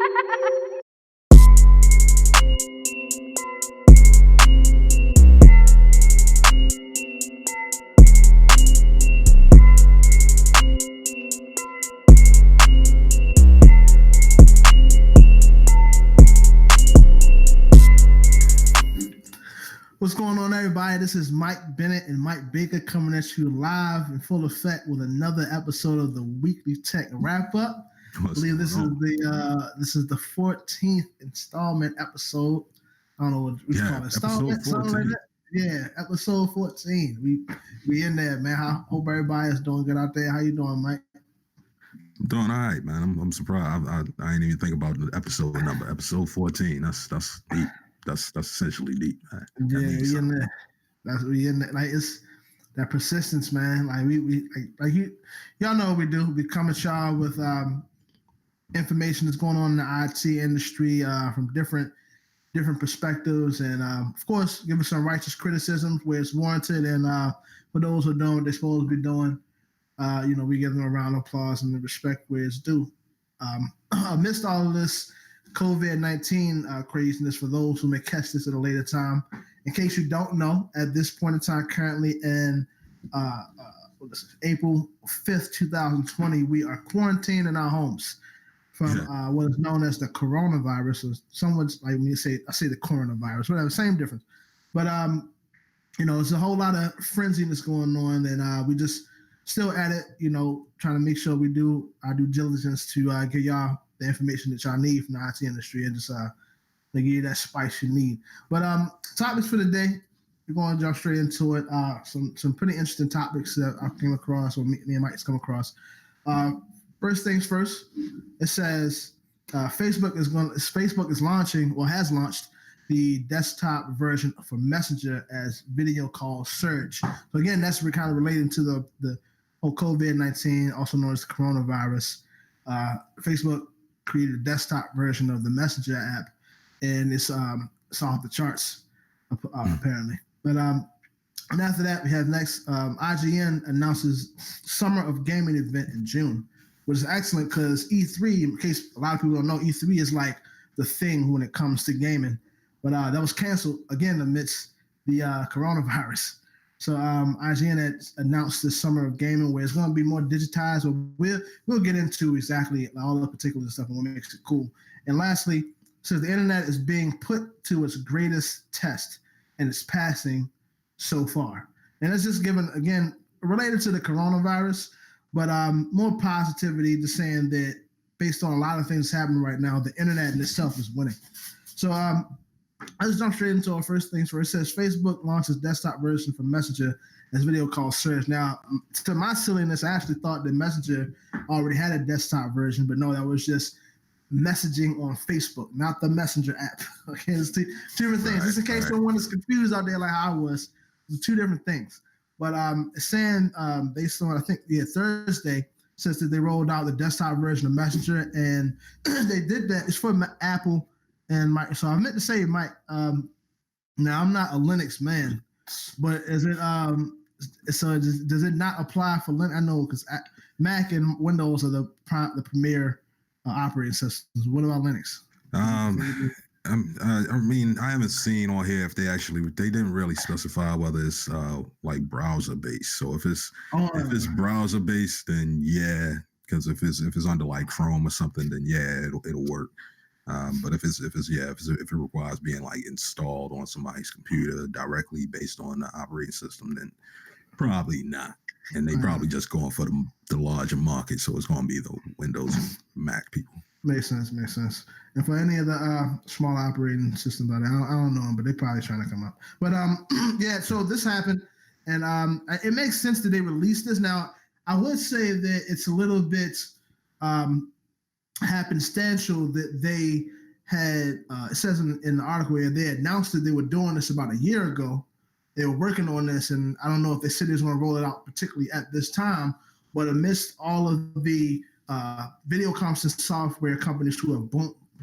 What's going on, everybody? This is Mike Bennett and Mike Baker coming at you live in full effect with another episode of the Weekly Tech Wrap Up. I believe this is the 14th installment episode. I don't know what we call it. Installment, something like that. Yeah, episode 14. We in there, man. I hope everybody is doing good out there. How you doing, Mike? I'm doing all right, man. I'm surprised. I didn't even think about the episode number. Episode 14. That's deep. That's essentially deep, man. Yeah, we in there. We in there. Like, it's that persistence, man. Like y'all know what we do. We come at y'all with information that's going on in the IT industry from different perspectives, and of course, give us some righteous criticism where it's warranted. And for those who are doing what they're supposed to be doing, we give them a round of applause and the respect where it's due. Amidst all of this COVID-19 craziness, for those who may catch this at a later time, in case you don't know, at this point in time, currently in April 5th, 2020, we are quarantined in our homes from what is known as the coronavirus. Or someone's like me say, I say the coronavirus, whatever, same difference. But there's a whole lot of frenziness going on, and we just still at it, trying to make sure we do our due diligence to give y'all the information that y'all need from the IT industry, and just to give you that spice you need. But topics for the day, we're going to jump straight into it. Some pretty interesting topics that I came across, or me and Mike's come across. First things first, it says Facebook is launching, or has launched, the desktop version for Messenger as video call surge. So again, that's kind of relating to the whole COVID-19, also known as the coronavirus. Facebook created a desktop version of the Messenger app, and it's off the charts apparently. But and after that, we have next, IGN announces Summer of Gaming event in June, which is excellent because E3, in case a lot of people don't know, E3 is like the thing when it comes to gaming. But that was canceled again amidst the coronavirus. So IGN had announced this Summer of Gaming, where it's going to be more digitized. We'll get into exactly all the particulars and stuff and what makes it cool. And lastly, says the internet is being put to its greatest test, and it's passing so far. And it's just given, again, related to the coronavirus, but more positivity, just saying that based on a lot of things happening right now, the internet in itself is winning. So let's jump straight into our first things first. It says Facebook launches desktop version for Messenger as video call surge. Now, to my silliness, I actually thought that Messenger already had a desktop version, but no, that was just messaging on Facebook, not the Messenger app. Okay, it's two different things. Just in case someone is confused out there like I was, it's two different things. But it's saying based on, I think, Thursday, says that they rolled out the desktop version of Messenger, and they did that. It's for Apple and Mike. So I meant to say, Mike, now I'm not a Linux man, but is it does it not apply for Linux? I know, because Mac and Windows are the premier operating systems. What about Linux? I mean, I haven't seen on here if they didn't really specify whether it's like browser based. So if it's browser based, then yeah, because if it's under like Chrome or something, then yeah, it'll work. But if it requires being like installed on somebody's computer directly based on the operating system, then probably not. And they probably just going for the larger market, so it's going to be the Windows and Mac people. Makes sense. And for any of the small operating systems out there, I don't know them, but they're probably trying to come up. But yeah, so this happened, and it makes sense that they released this. Now, I would say that it's a little bit happenstantial that they had, it says in the article where they announced that they were doing this about a year ago. They were working on this, and I don't know if they said they was going to roll it out particularly at this time, but amidst all of the video conferencing software companies who have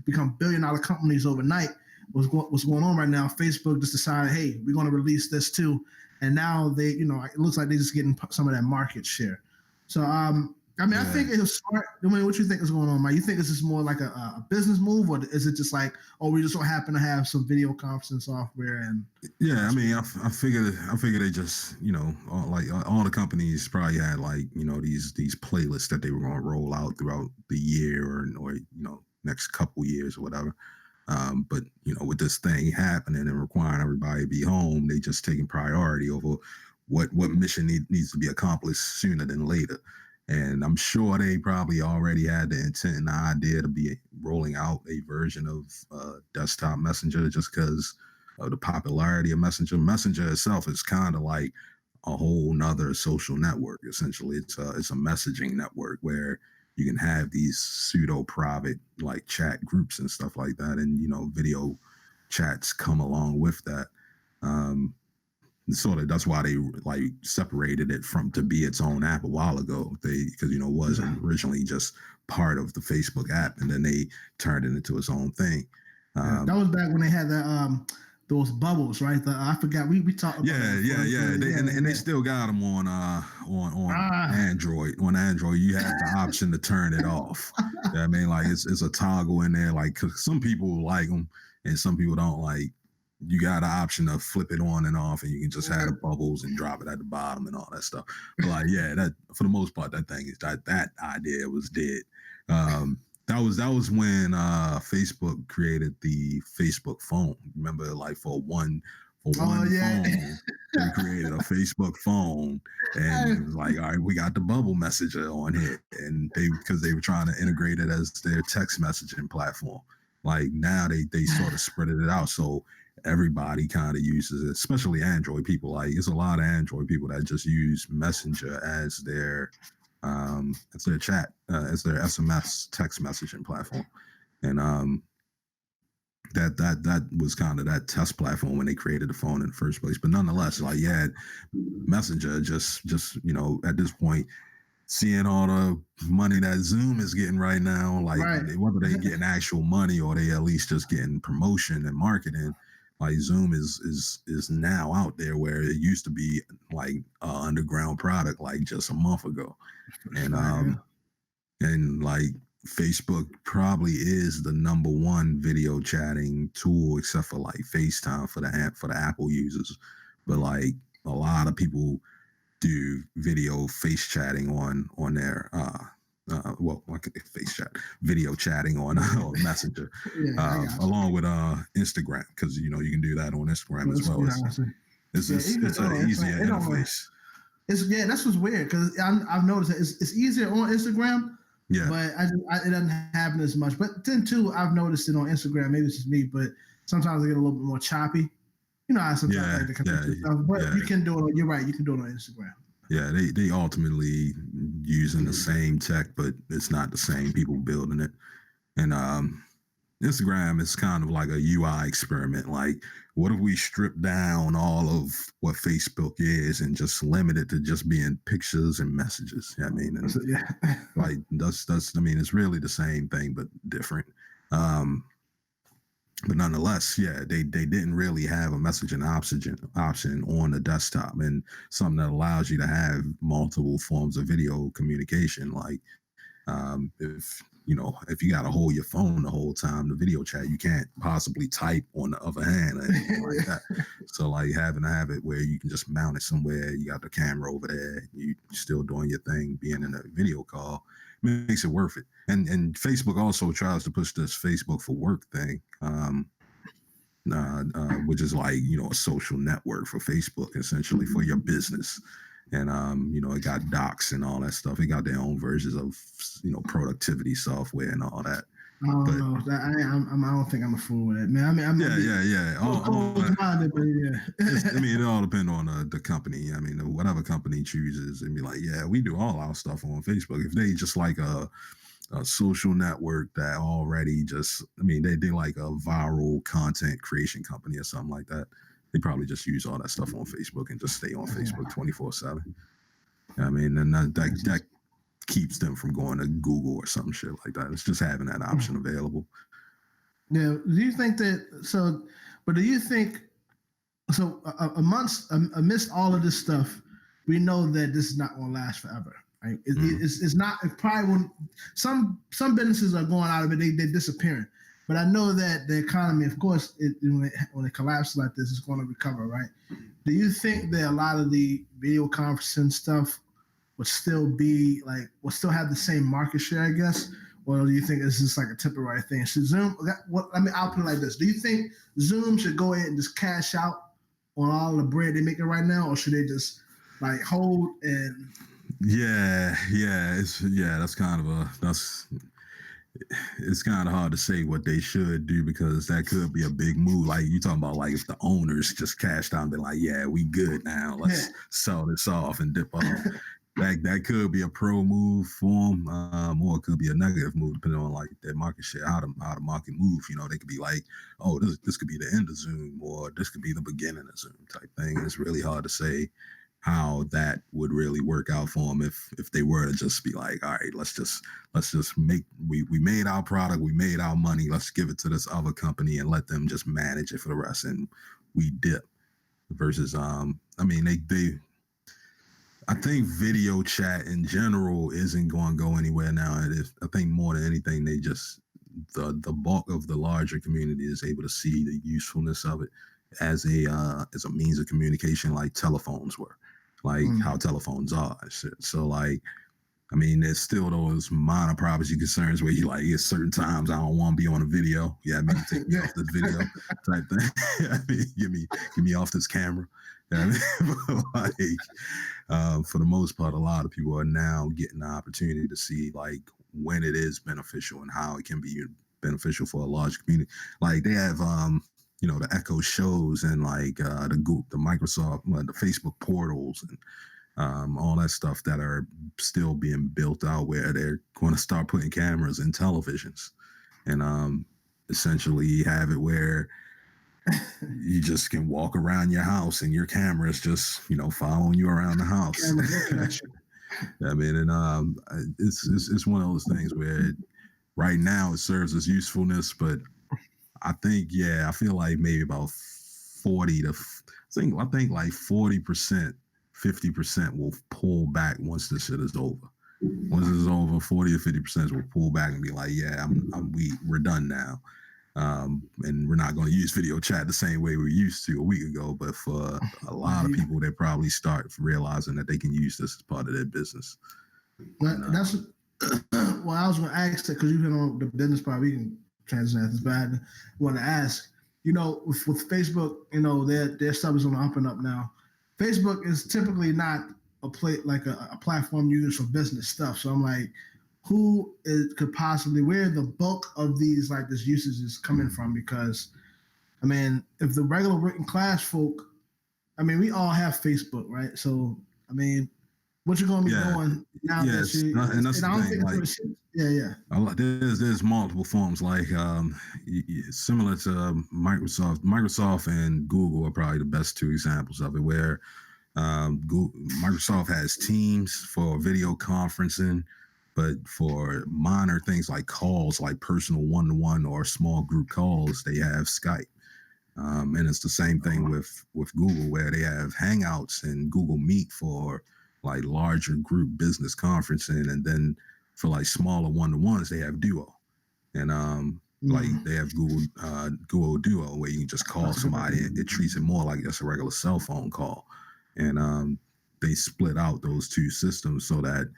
become billion-dollar companies overnight, what's going on right now, Facebook just decided, hey, we're going to release this too. And now they, it looks like they're just getting some of that market share. So I mean, I think it's smart. I mean, what you think is going on, Mike? You think this is more like a business move, or is it just like, oh, we just so happen to have some video conferencing software and? Yeah, I mean, I figured they just, all the companies probably had like, these playlists that they were going to roll out throughout the year or next couple years or whatever. But with this thing happening and requiring everybody to be home, they just taking priority over what mission needs to be accomplished sooner than later. And I'm sure they probably already had the intent and the idea to be rolling out a version of desktop Messenger just because of the popularity of Messenger. Messenger itself is kind of like a whole nother social network. Essentially, it's a messaging network where you can have these pseudo private like chat groups and stuff like that, and video chats come along with that. Sort of that's why they like separated it from to be its own app a while ago. Because it wasn't originally just part of the Facebook app, and then they turned it into its own thing. That was back when they had those bubbles, right? I forgot we talked about. They still got them on Android. On Android, you have the option to turn it off. I mean, like it's a toggle in there. Like, 'cause some people like them and some people don't like. You got an option to flip it on and off, and you can just have the bubbles and drop it at the bottom and all that stuff. But like, yeah, that for the most part, that thing is that idea was dead. That was when Facebook created the Facebook phone. Remember, like for one phone, they created a Facebook phone, and it was like, all right, we got the bubble messenger on here, and because they were trying to integrate it as their text messaging platform. Like now they sort of spread it out, so everybody kind of uses it, especially Android people. Like it's a lot of Android people that just use Messenger as their chat, as their SMS text messaging platform. And that was kind of that test platform when they created the phone in the first place. But nonetheless, like Messenger just at this point, seeing all the money that Zoom is getting right now, like whether they getting actual money or they at least just getting promotion and marketing, like Zoom is now out there where it used to be like an underground product like just a month ago. And and like Facebook probably is the number one video chatting tool except for like FaceTime for the Apple users. But like a lot of people do video face chatting on their face chat, video chatting on Messenger, along with Instagram, because you can do that on Instagram as well. It's an easier interface. That's what's weird because I've noticed that it's easier on Instagram. Yeah, but it doesn't happen as much. But then too, I've noticed it on Instagram. Maybe it's just me, but sometimes I get a little bit more choppy. I sometimes like to connect stuff, but you can do it. You're right. You can do it on Instagram. Yeah, they ultimately using the same tech, but it's not the same people building it. And Instagram is kind of like a UI experiment. Like, what if we strip down all of what Facebook is and just limit it to just being pictures and messages? I mean, like that's I mean, it's really the same thing but different. But nonetheless, they didn't really have a messaging option on the desktop, and something that allows you to have multiple forms of video communication. Like if you got to hold your phone the whole time to video chat, you can't possibly type on the other hand or anything like that. So like having to have it where you can just mount it somewhere, you got the camera over there, you still doing your thing, being in a video call, makes it worth it. And Facebook also tries to push this Facebook for work thing, which is like a social network for Facebook, essentially for your business. And it got docs and all that stuff. It got their own versions of productivity software and all that. I don't think I'm a fool with it, man. I mean, it all depends on the company. I mean, whatever company chooses, and be like, yeah, we do all our stuff on Facebook. If they just like a social network that already they like a viral content creation company or something like that, they probably just use all that stuff on Facebook and just stay on Facebook 24/7. I mean, and that keeps them from going to Google or some shit like that. It's just having that option available. Yeah. Do you think amidst all of this stuff, we know that this is not going to last forever. Right? It's not. It probably when some businesses are going out of it, they're disappearing. But I know that the economy, of course, when it collapses like this, it's going to recover, right? Do you think that a lot of the video conferencing stuff would still have the same market share, I guess? Or do you think it's just like a temporary thing? Should Zoom, I'll put it like this. Do you think Zoom should go ahead and just cash out on all the bread they making right now? Or should they just like hold and... It's kind of hard to say what they should do because that could be a big move. Like you talking about, like if the owners just cashed out and be like, "Yeah, we good now. Let's sell this off and dip off." That could be a pro move for them, or it could be a negative move depending on like their market share, how the market move. You know, they could be like, "Oh, this could be the end of Zoom, or this could be the beginning of Zoom" type thing. It's really hard to say how that would really work out for them if they were to just be like, all right, let's just make, we made our product, we made our money, let's give it to this other company and let them just manage it for the rest and we dip. Versus I think video chat in general isn't going to go anywhere now. And I think more than anything, they just the bulk of the larger community is able to see the usefulness of it as a means of communication, like telephones were. Like how telephones are. So like, I mean, there's still those minor privacy concerns where you like, at certain times I don't want to be on a video. Yeah, maybe take me off this video type thing. I mean, get me off this camera. I mean, like, for the most part, a lot of people are now getting the opportunity to see like when it is beneficial and how it can be beneficial for a large community. Like they have, the Echo shows and like the Microsoft, the Facebook portals and all that stuff that are still being built out where they're going to start putting cameras in televisions and essentially have it where you just can walk around your house and your camera is just, following you around the house. I mean, and it's one of those things where right now it serves as usefulness, but I feel like maybe about 40% 50% will pull back once this shit is over. Once it's over, 40 or 50% will pull back and be like, yeah, we're done now. And we're not going to use video chat the same way we used to a week ago. But for a lot of people, they probably start realizing that they can use this as part of their business. Well, that's well, I was going to ask that because you've been on the business part. We can transition this, but I want to ask, with Facebook, their stuff is on the up and up now. Facebook is typically not a platform used for business stuff. So I'm like, could possibly, where the bulk of these like this usage is coming from? Because I mean, if the regular working class folk, I mean, we all have Facebook, right? So I mean, what you gonna be doing now? Yes, and that's the thing. Like, there's multiple forms like similar to Microsoft. Microsoft and Google are probably the best two examples of it. Where Microsoft has Teams for video conferencing, but for minor things like calls, like personal one-to-one or small group calls, they have Skype. And it's the same thing with Google, where they have Hangouts and Google Meet for like larger group business conferencing, and then for like smaller one-to-ones they have Duo, and like they have Google Duo where you can just call somebody. It treats it more like just a regular cell phone call, and they split out those two systems so that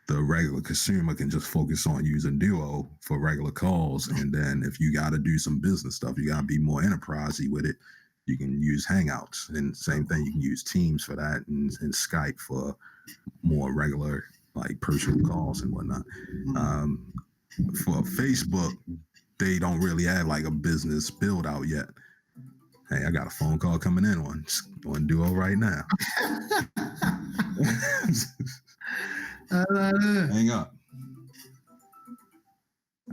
the regular consumer can just focus on using Duo for regular calls, and then if you got to do some business stuff, you got to be more enterprisey with it, you can use Hangouts. And same thing, you can use Teams for that, and Skype for more regular like personal calls and whatnot. For Facebook, they don't really have like a business build out yet. Hey, I got a phone call coming in on Duo right now. Hang up.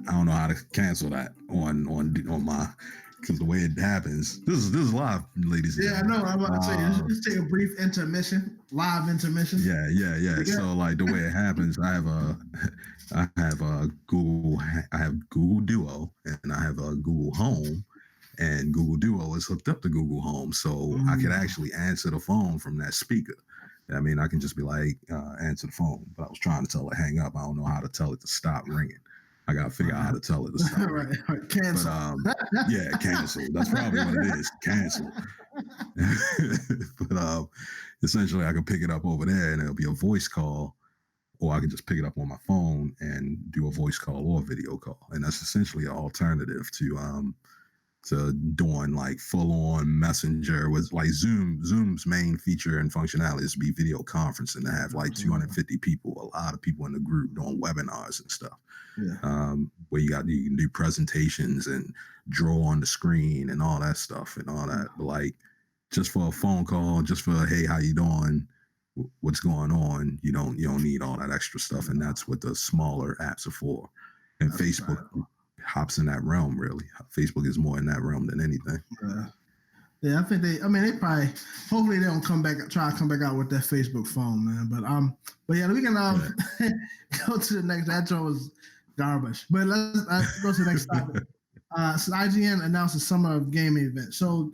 I don't know how to cancel that on my, because the way it happens, this is live, ladies. Yeah, I know. I'm about to say, just take a brief live intermission. Yeah. So like the way it happens, I have Google Duo and I have a Google Home, and Google Duo is hooked up to Google Home, so I could actually answer the phone from that speaker. I mean, I can just be like, answer the phone, but I was trying to tell it hang up. I don't know how to tell it to stop ringing. I got to figure out how to tell it to stop ringing. Right. Cancel. But yeah, cancel. That's probably what it is. Cancel. But essentially, I can pick it up over there, and it'll be a voice call, or I can just pick it up on my phone and do a voice call or a video call, and that's essentially an alternative to doing like full-on messenger with like Zoom's main feature and functionality is to be video conferencing, to have like 250 people, a lot of people in the group doing webinars and stuff. Yeah. Where you can do presentations and draw on the screen and all that stuff and all that. But like just for a phone call, just for hey, how you doing? What's going on? You don't need all that extra stuff, and that's what the smaller apps are for. And that's Facebook hops in that realm, really. Facebook is more in that realm than anything. Yeah, I think they probably, hopefully they don't try to come back out with that Facebook phone, man. But yeah, we can go to the next. That joke was garbage. But let's go to the next topic. So IGN announced a summer of gaming event. So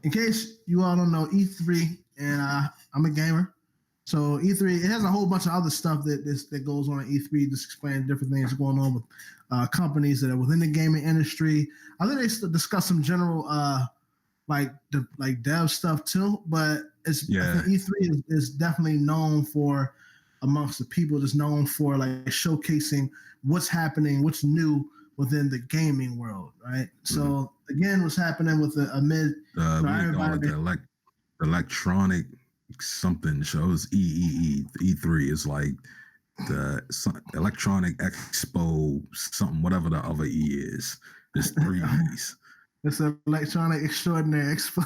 in case you all don't know, E3, and I'm a gamer. So E3, it has a whole bunch of other stuff that goes on at E3, just explaining different things going on with companies that are within the gaming industry. I think they discuss some general dev stuff too, but I think E3 is definitely known for, amongst the people, just known for like showcasing what's happening, what's new within the gaming world, right? Mm-hmm. So again, what's happening with the electronic something shows E3 is like the electronic expo something, whatever the other E is. There's 3 E's. It's an electronic extraordinary expo.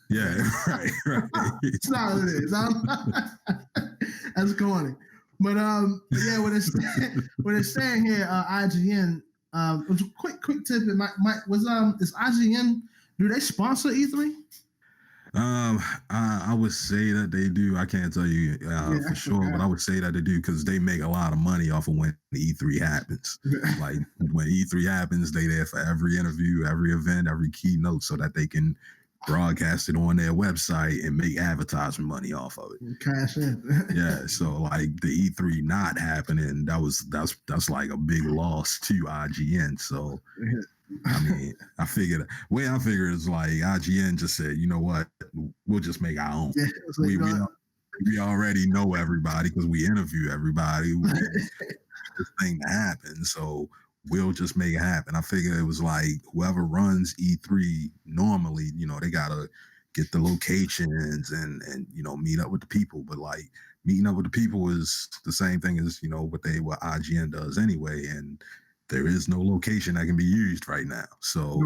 Yeah, right. It's not what it is. That's corny. But yeah, what it's saying here, IGN. Quick tip. Is IGN? Do they sponsor E3? I would say that they do. I can't tell you for sure, but I would say that they do because they make a lot of money off of when E3 happens. Like when E3 happens, they there for every interview, every event, every keynote, so that they can broadcast it on their website and make advertisement money off of it. Cash in. Yeah, so like the E3 not happening, that's like a big loss to IGN. So. I mean, I figured is like IGN just said, you know what, we'll just make our own. Yeah, we already know everybody because we interview everybody. We want this thing to happen, so we'll just make it happen. I figured it was like whoever runs E3 normally, they gotta get the locations and meet up with the people. But like meeting up with the people is the same thing as what IGN does anyway, and there is no location that can be used right now. So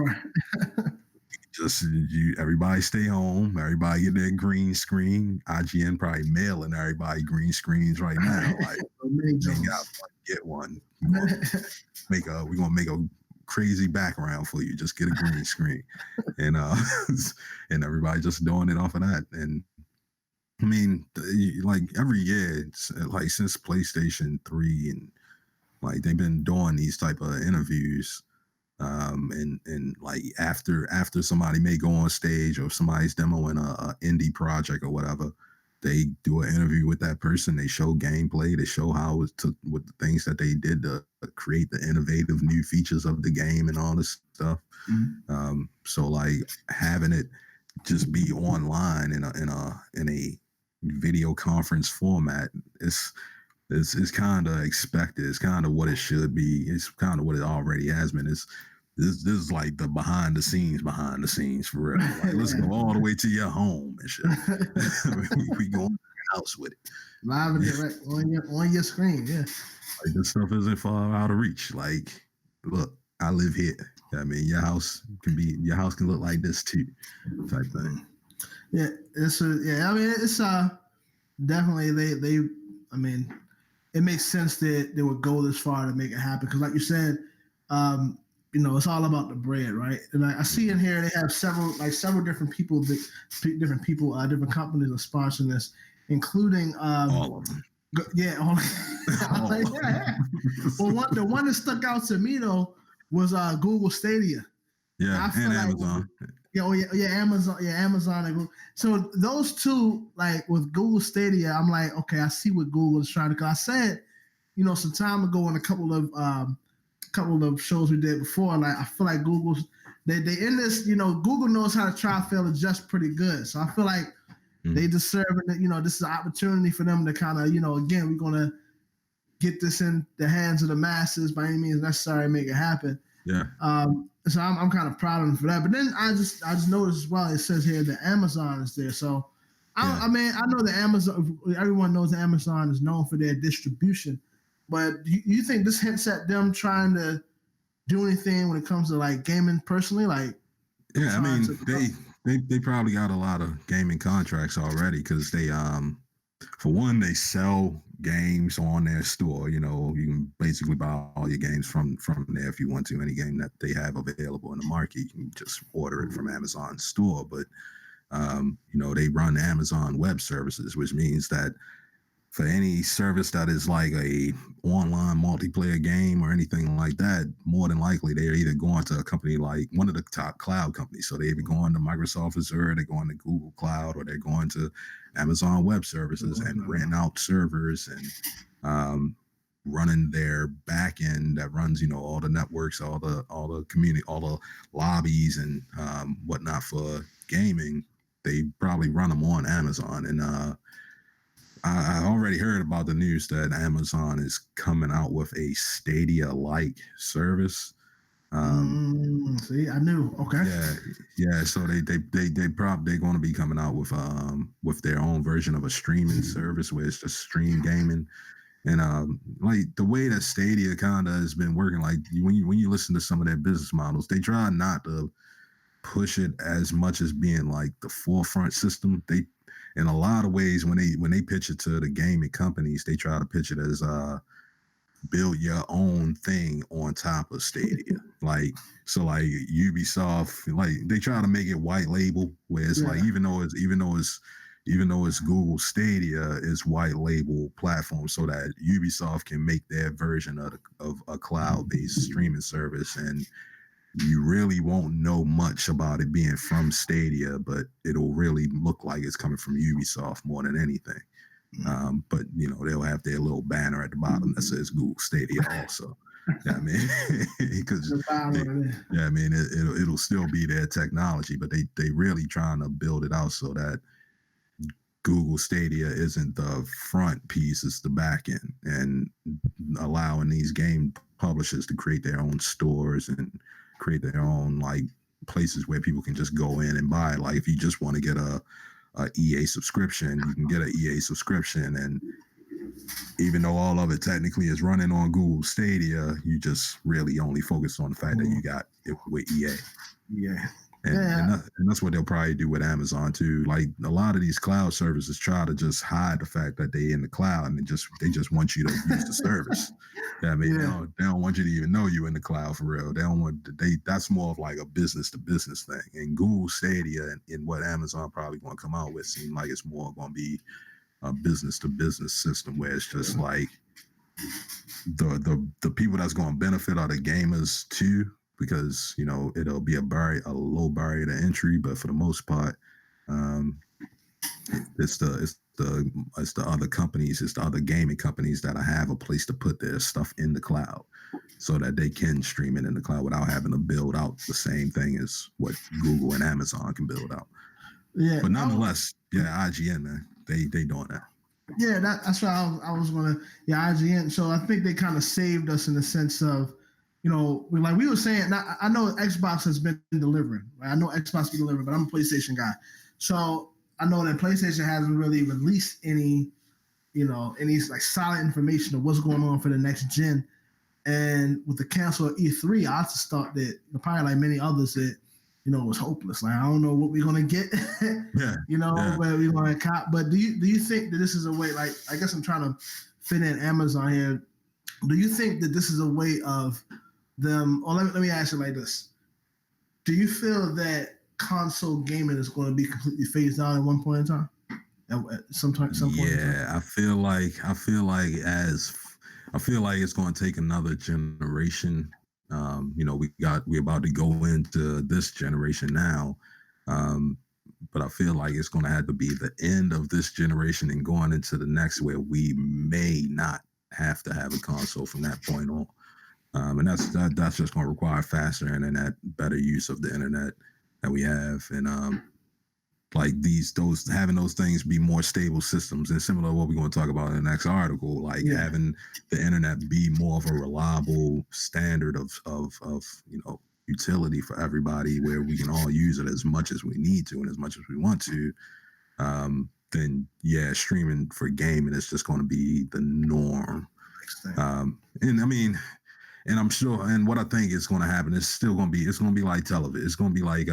everybody stay home. Everybody get their green screen. IGN probably mailing everybody green screens right now. Like, get one. We're gonna make a crazy background for you. Just get a green screen, and and everybody just doing it off of that. And I mean, like every year, like since PlayStation 3 and like they've been doing these type of interviews, and like after somebody may go on stage or somebody's demoing a indie project or whatever, they do an interview with that person. They show gameplay. They show how with the things that they did to create the innovative new features of the game and all this stuff. Mm-hmm. So like having it just be online in a video conference format it's kind of expected. It's kind of what it should be. It's kind of what it already has been. This is like the behind the scenes for real. Like, let's go all the way to your home and shit. we go in your house with it. Live and direct on your screen, yeah. Like this stuff isn't far out of reach. Like, look, I live here. I mean, your house can look like this too, type thing. Yeah, I mean, it's definitely they. I mean, it makes sense that they would go this far to make it happen because, like you said, it's all about the bread, right? And I see in here they have several different people, different companies are sponsoring this, including all of them. Yeah, all well, the one that stuck out to me though was Google Stadia. Yeah, and Amazon. Amazon, Amazon and Google. So those two, like with Google Stadia, I'm like, okay, I see what Google is trying to. Cause I said, some time ago in a couple of shows we did before, like I feel like Google's they in this, Google knows how to try, fail, adjust pretty good. So I feel like they deserve it. This is an opportunity for them to kind of, again, we're gonna get this in the hands of the masses by any means necessary, make it happen. Yeah. So I'm kind of proud of them for that. But then I just noticed as well, it says here that Amazon is there. So I mean, I know that Amazon, everyone knows that Amazon is known for their distribution, but do you think this hints at them trying to do anything when it comes to like gaming personally? Like, yeah, I mean, they probably got a lot of gaming contracts already because they for one, they sell games on their store. You can basically buy all your games from there if you want to. Any game that they have available in the market, you can just order it from Amazon's store. But they run Amazon Web Services, which means that for any service that is like a online multiplayer game or anything like that, more than likely they're either going to a company like one of the top cloud companies. So they're either going to Microsoft Azure, they're going to Google Cloud, or they're going to Amazon Web Services and renting out servers and running their back end that runs, all the networks, all the community, all the lobbies and whatnot for gaming. They probably run them on Amazon. And I already heard about the news that Amazon is coming out with a Stadia-like service. See, I knew. Okay. Yeah. So they're going to be coming out with their own version of a streaming service where it's just stream gaming. And like the way that Stadia kind of has been working, like when you listen to some of their business models, they try not to push it as much as being like the forefront system. They, in a lot of ways, when they pitch it to the gaming companies, they try to pitch it as build your own thing on top of Stadia. Like Ubisoft, like they try to make it white label, where it's like even though it's Google Stadia, it's white label platform, so that Ubisoft can make their version of a cloud-based streaming service, and you really won't know much about it being from Stadia, but it'll really look like it's coming from Ubisoft more than anything. But they'll have their little banner at the bottom that says Google Stadia also. Yeah, I mean, because it'll still be their technology, but they really trying to build it out so that Google Stadia isn't the front piece, it's the back end, and allowing these game publishers to create their own stores and create their own like places where people can just go in and buy. Like if you just want to get a EA subscription, you can get an EA subscription, and even though all of it technically is running on Google Stadia, you just really only focus on the fact that you got it with EA. Yeah. And that's what they'll probably do with Amazon too. Like a lot of these cloud services try to just hide the fact that they in the cloud, and they just want you to use the service. Yeah, I mean, they don't want you to even know you in the cloud for real. They don't want that's more of like a business to business thing. And Google Stadia and what Amazon probably going to come out with seem like it's more going to be a business to business system where it's just like the people that's going to benefit are the gamers too, because it'll be a low barrier to entry, but for the most part, it's the other companies, it's the other gaming companies that have a place to put their stuff in the cloud, so that they can stream it in the cloud without having to build out the same thing as what Google and Amazon can build out. Yeah, but nonetheless, IGN, man, they doing that. Yeah, that's what I was gonna. IGN. So I think they kind of saved us in the sense of, like we were saying, I know Xbox has been delivering. Right? I know Xbox been delivering, but I'm a PlayStation guy. So I know that PlayStation hasn't really released any like solid information of what's going on for the next gen. And with the cancel of E3, I just thought that, probably like many others, that, it was hopeless. Like, I don't know what we're going to get, where we're going to cop. But do you think that this is a way, like, I guess I'm trying to fit in Amazon here. Do you think that this is a way of them, or let me ask you like this. Do you feel that console gaming is going to be completely phased out at one point in time? At some point in time? Yeah, I feel like it's going to take another generation. We're about to go into this generation now, But I feel like it's going to have to be the end of this generation and going into the next where we may not have to have a console from that point on. And that's just going to require faster internet, better use of the internet that we have, and like those having those things be more stable systems, and similar to what we're going to talk about in the next article, like having the internet be more of a reliable standard of utility for everybody, where we can all use it as much as we need to and as much as we want to. Then streaming for gaming is just going to be the norm. And I mean, and I'm sure, and what I think is going to happen is it's going to be like television. It's going to be like,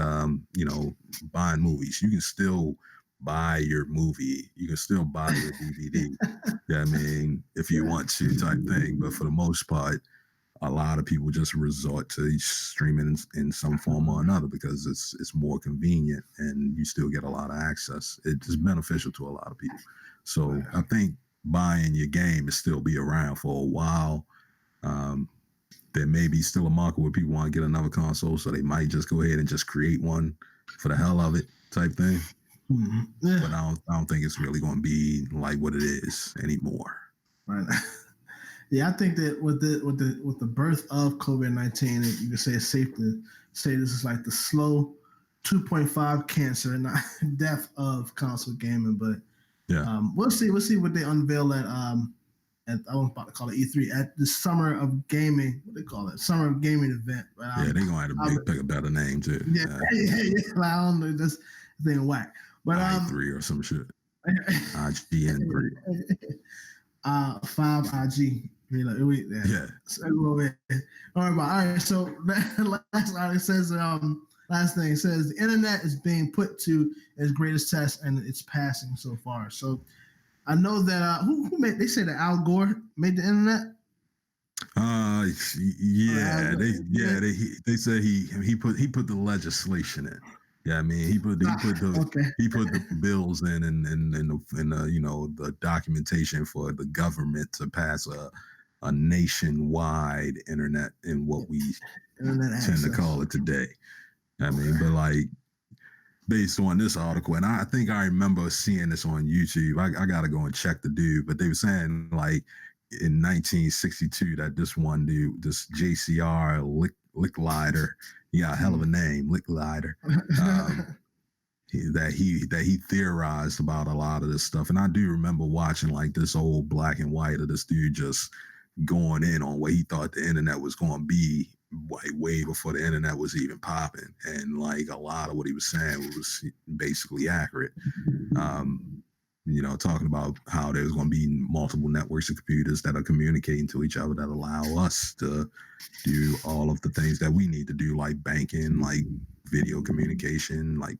buying movies. You can still buy your movie. You can still buy your DVD. I mean, if you want to, type thing. But for the most part, a lot of people just resort to streaming in some form or another because it's more convenient and you still get a lot of access. It's beneficial to a lot of people. So I think buying your game is still be around for a while. There may be still a market where people want to get another console, so they might just go ahead and just create one for the hell of it, type thing. Mm-hmm. Yeah. But I don't think it's really going to be like what it is anymore. Right. Yeah, I think that with the birth of COVID-19, you can say it's safe to say this is like the slow 2.5 cancer, not death of console gaming. But we'll see what they unveil at I was about to call it E3 at the Summer of Gaming. What they call it? Summer of Gaming event. But, they're gonna have to pick a better name too. Yeah. Like, I don't know, this thing whack. But I3 or some shit. IGN3. 5IG. Yeah. So, all right. So last thing it says the internet is being put to its greatest test and it's passing so far. So I know that who made? They say that Al Gore made the internet. They say he put the legislation in. Yeah, I mean he put the bills in and the documentation for the government to pass a nationwide internet in what we tend to call it today. I mean, but like based on this article, and I think I remember seeing this on YouTube. I got to go and check the dude, but they were saying like in 1962 that this one dude, this JCR Licklider, he got a hell of a name, Licklider, that he theorized about a lot of this stuff. And I do remember watching like this old black and white of this dude just going in on what he thought the internet was going to be, like way before the internet was even popping, and like a lot of what he was saying was basically accurate. Talking about how there's going to be multiple networks of computers that are communicating to each other that allow us to do all of the things that we need to do, like banking, like video communication, like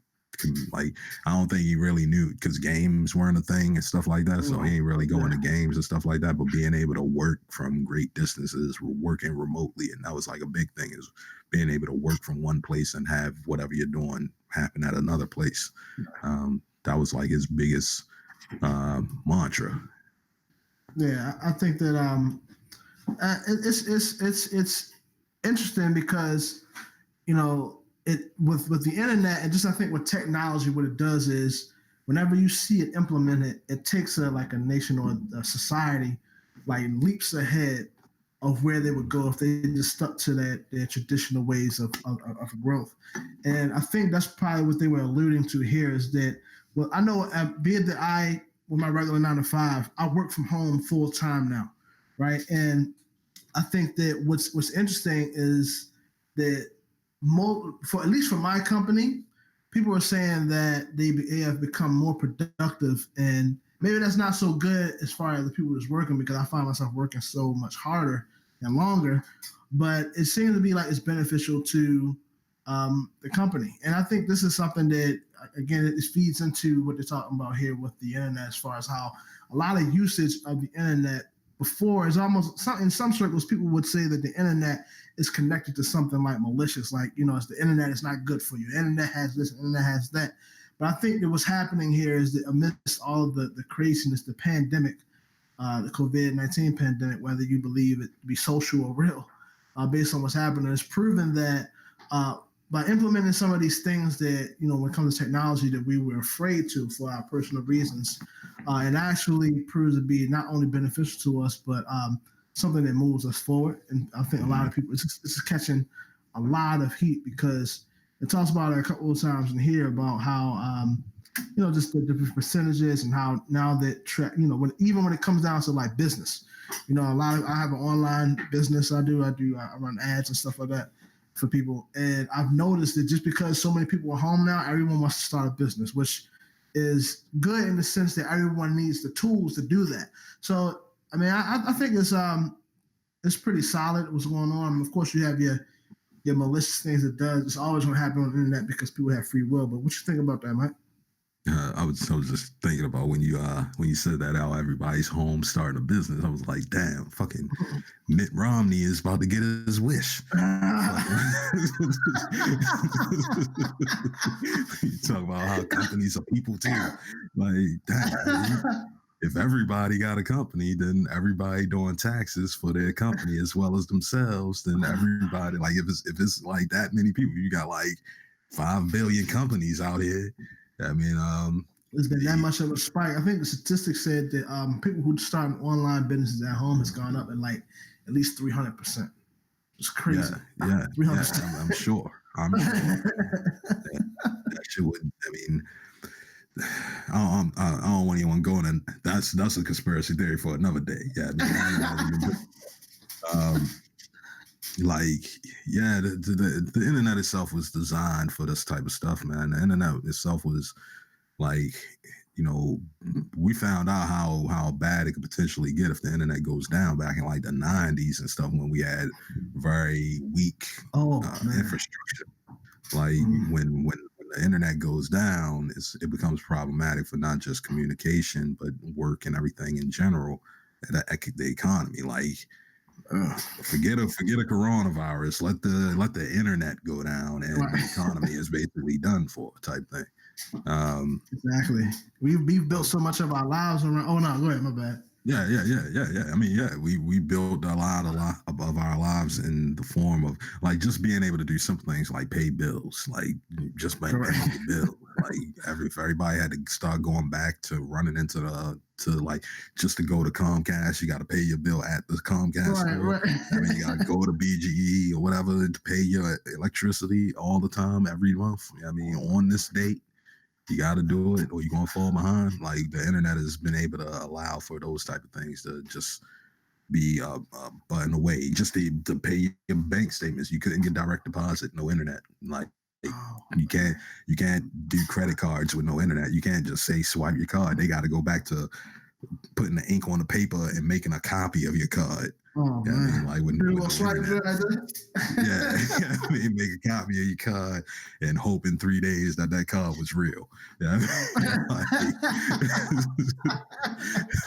I don't think he really knew because games weren't a thing and stuff like that. So he ain't really going to games and stuff like that. But being able to work from great distances, working remotely, and that was like a big thing, is being able to work from one place and have whatever you're doing happen at another place. That was like his biggest mantra. Yeah, I think that it's interesting because it with the internet and just I think with technology, what it does is whenever you see it implemented, it takes a nation or a society like leaps ahead of where they would go if they just stuck to their traditional ways of growth. And I think that's probably what they were alluding to here is that, well, I know be it that with my regular 9 to 5, I work from home full time now, right? And I think that what's interesting is that at least for my company, people are saying that they have become more productive, and maybe that's not so good as far as the people that's working, because I find myself working so much harder and longer, but it seems to be like it's beneficial to the company. And I think this is something that, again, it feeds into what they're talking about here with the internet, as far as how a lot of usage of the internet before is almost, in some circles, people would say that the internet is connected to something like malicious, like, it's the internet is not good for you. The internet has this, the internet has that. But I think that what's happening here is that amidst all of the craziness, the pandemic, the COVID-19 pandemic, whether you believe it to be social or real, based on what's happening, it's proven that by implementing some of these things that, when it comes to technology that we were afraid to for our personal reasons, it actually proves to be not only beneficial to us, but something that moves us forward. And I think a lot of people, it's catching a lot of heat because it talks about it a couple of times in here about how, just the different percentages and how now that, even when it comes down to like business, I have an online business. I run ads and stuff like that for people. And I've noticed that just because so many people are home now, everyone wants to start a business, which is good in the sense that everyone needs the tools to do that. So, I mean, I think it's pretty solid what's going on. And of course, you have your malicious things it does. It's always going to happen on the internet because people have free will. But what you think about that, Mike? I was just thinking about when you said that how everybody's home starting a business. I was like, damn, fucking Mitt Romney is about to get his wish. You talk about how companies are people too. Like, damn, if everybody got a company, then everybody doing taxes for their company as well as themselves. Then everybody, like, if it's like that many people, you got like 5 billion companies out here. I mean, there's been that much of a spike. I think the statistics said that people who start online businesses at home has gone up at like at least 300%. It's crazy. Yeah, 300%. I'm sure. That shit would. I mean, I don't want anyone going, and that's a conspiracy theory for another day. Yeah, I mean, the internet itself was designed for this type of stuff, man. The internet itself was like, we found out how bad it could potentially get if the internet goes down back in like the 90s and stuff when we had very weak infrastructure. Like when the internet goes down, it becomes problematic for not just communication but work and everything in general, the economy. Like, forget a coronavirus. Let the internet go down, and the economy is basically done for, type thing. Exactly. We've built so much of our lives around. Oh no, go ahead. My bad. Yeah. I mean, we built a lot of our lives in the form of like just being able to do simple things like pay bills, like just by paying the bill. Like everybody had to start going back to running into like just to go to Comcast, you got to pay your bill at the Comcast store. Right. I mean, you got to go to BGE or whatever to pay your electricity all the time every month. I mean, on this date. You got to do it or you're going to fall behind. Like the internet has been able to allow for those type of things to just be buttoned away, just to pay your bank statements. You couldn't get direct deposit, no internet. Like you can't do credit cards with no internet. You can't just say swipe your card. They got to go back to putting the ink on the paper and making a copy of your card. Oh, man. I mean, like with I mean, make a copy of your card and hope in 3 days that card was real. Yeah,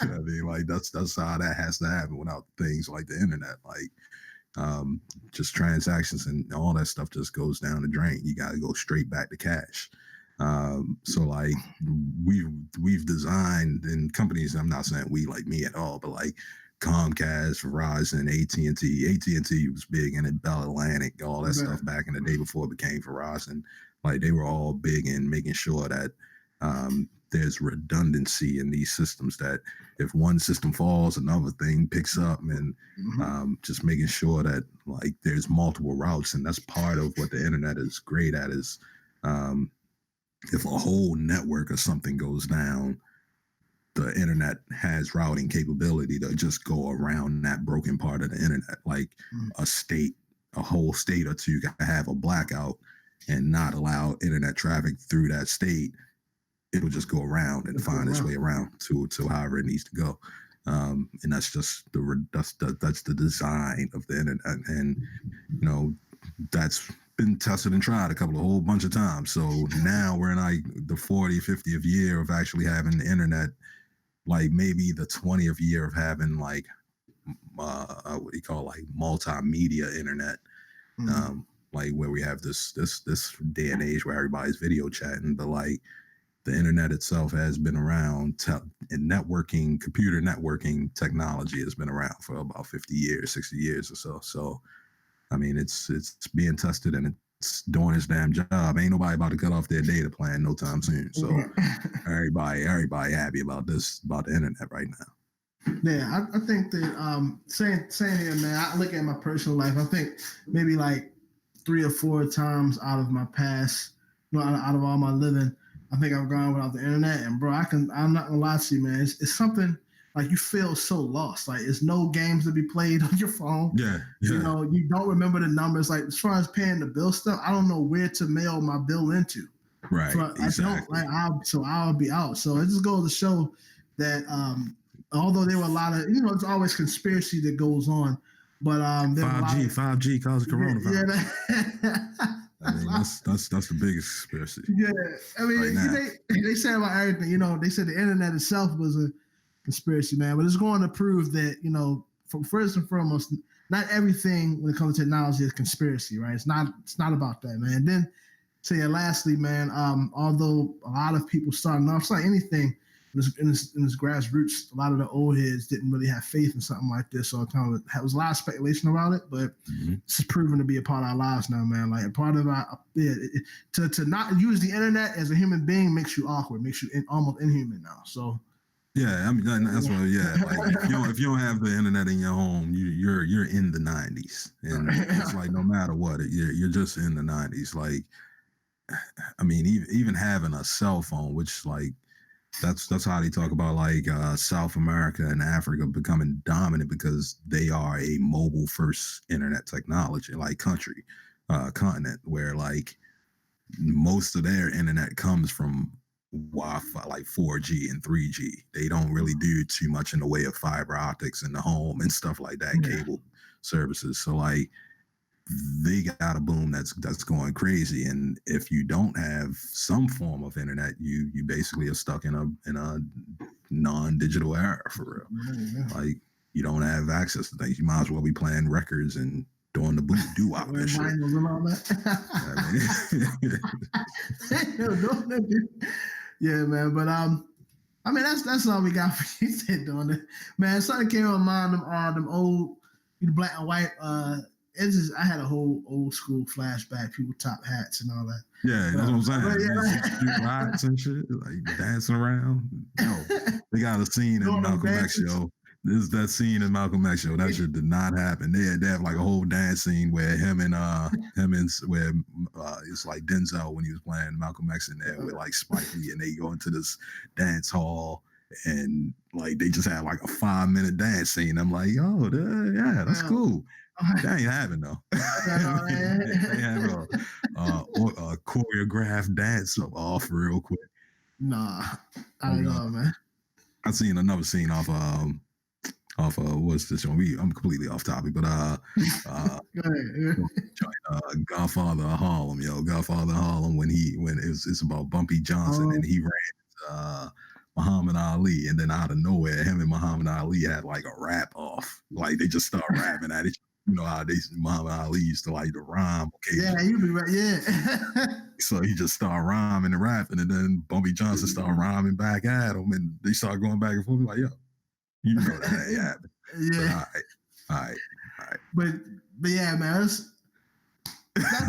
I mean, like that's how that has to happen without things like the internet. Like, just transactions and all that stuff just goes down the drain. You got to go straight back to cash. So like we've designed in companies. I'm not saying we like me at all, but like. Comcast, Verizon, AT&T. AT&T was big in it, Bell Atlantic, all that stuff back in the day before it became Verizon. Like they were all big in making sure that there's redundancy in these systems, that if one system falls, another thing picks up, and just making sure that like there's multiple routes. And that's part of what the internet is great at is if a whole network or something goes down, the internet has routing capability to just go around that broken part of the internet. Like a whole state or two can have a blackout and not allow internet traffic through that state. It'll just go around and find its way around to however it needs to go. And that's just that's the design of the internet. And, that's been tested and tried a whole bunch of times. So now we're in like the 40th, 50th year of actually having the internet, like maybe the 20th year of having like what do you call like multimedia internet, like where we have this day and age where everybody's video chatting, but like the internet itself has been around, and networking, computer networking technology has been around for about 50 years, 60 years or so. So, I mean, it's being tested and doing his damn job. Ain't nobody about to cut off their data plan no time soon. So everybody happy about the internet right now. Yeah, I think that saying here, man, I look at my personal life. I think maybe like 3 or 4 times out of my past, out of all my living, I think I've gone without the internet. And bro, I'm not gonna lie to you, man. It's something like you feel so lost. Like it's no games to be played on your phone. Yeah. You don't remember the numbers. Like as far as paying the bill stuff, I don't know where to mail my bill into. Right. So exactly. I'll be out. So it just goes to show that although there were a lot of, it's always conspiracy that goes on, but 5G caused coronavirus. Yeah, I mean, that's the biggest conspiracy. Yeah, I mean, right they say about everything. They said the internet itself was a conspiracy, man. But it's going to prove that first and foremost, not everything when it comes to technology is conspiracy, right? It's not about that, man. And then, lastly, man, although a lot of people starting off, it's like anything in this grassroots, a lot of the old heads didn't really have faith in something like this, so it was a lot of speculation about it. But this is proven to be a part of our lives now, man. Like a part of our to not use the internet as a human being makes you awkward, makes you almost inhuman now. So. Yeah, I mean that's what. Yeah, like if you don't have the internet in your home, you're in the 90s, and it's like no matter what, you're just in the 90s. Like, I mean, even having a cell phone, which like that's how they talk about like South America and Africa becoming dominant because they are a mobile first internet technology like continent where like most of their internet comes from Wi-Fi, like 4G and 3G. They don't really do too much in the way of fiber optics in the home and stuff like that, cable services. So like they got a boom that's going crazy. And if you don't have some form of internet, you basically are stuck in a non-digital era for real. Like you don't have access to things. You might as well be playing records and doing the doo-wop and shit. And all that. Yeah, man. But I mean that's all we got for you said doing it. Man, something came on my mind, them old black and white I had a whole old school flashback, people top hats and all that. Yeah, that's what I'm saying. Hats and shit, like dancing around. They got a scene in Malcolm X show. This is that scene in Malcolm X show. That shit did not happen. They have like a whole dance scene where it's like Denzel when he was playing Malcolm X in there with like Spike Lee, and they go into this dance hall and like they just had like a 5-minute dance scene. I'm like, yeah, that's cool. That ain't happening though. They have a choreographed dance off real quick. Nah, I don't know, man. I seen another scene off what's this one? I'm completely off topic, but Godfather of Harlem, Godfather of Harlem when it's about Bumpy Johnson and he ran Muhammad Ali, and then out of nowhere, him and Muhammad Ali had like a rap off, like they just start rapping at each. You know how Muhammad Ali used to like to rhyme. Yeah, you be right. Yeah. So he just started rhyming and rapping, and then Bumpy Johnson started rhyming back at him, and they started going back and forth. Like, yo, you know that ain't happening. Yeah. All right. But yeah, man, that's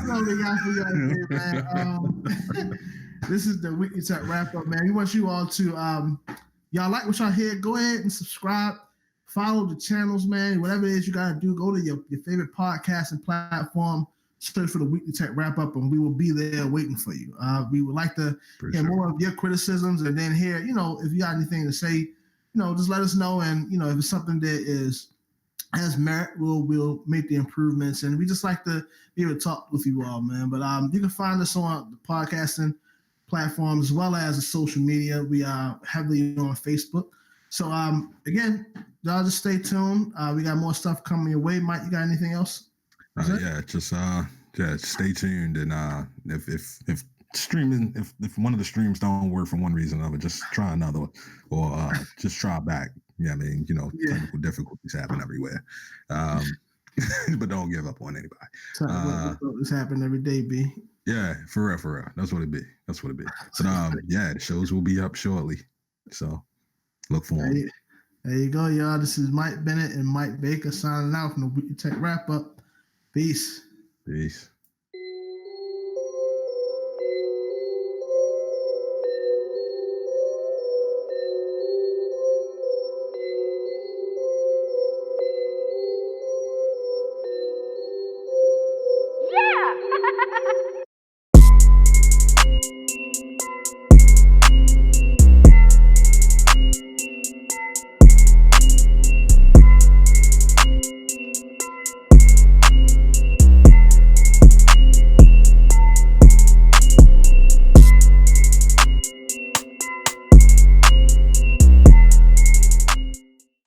all we got for you guys here, man. This is the Weekly Tech wrap up, man. We want you all to y'all like what y'all hear. Go ahead and subscribe. Follow the channels, man. Whatever it is you got to do, go to your favorite podcasting platform, search for the Weekly Tech Wrap Up, and we will be there waiting for you. We would like to hear more of your criticisms, and then hear, if you got anything to say, just let us know. And, if it's something that has merit, we'll make the improvements. And we just like to be able to talk with you all, man. But you can find us on the podcasting platforms as well as the social media. We are heavily on Facebook. So, again, y'all just stay tuned. We got more stuff coming your way. Mike, you got anything else? Just stay tuned. And if streaming, if one of the streams don't work for one reason or another, just try another, or just try back. Yeah, I mean, technical difficulties happen everywhere. But don't give up on anybody. This happen every day, B. Yeah, for real. That's what it be. But the shows will be up shortly. So look for them. There you go, y'all. This is Mike Bennett and Mike Baker signing out from the Weekly Tech Wrap Up. Peace.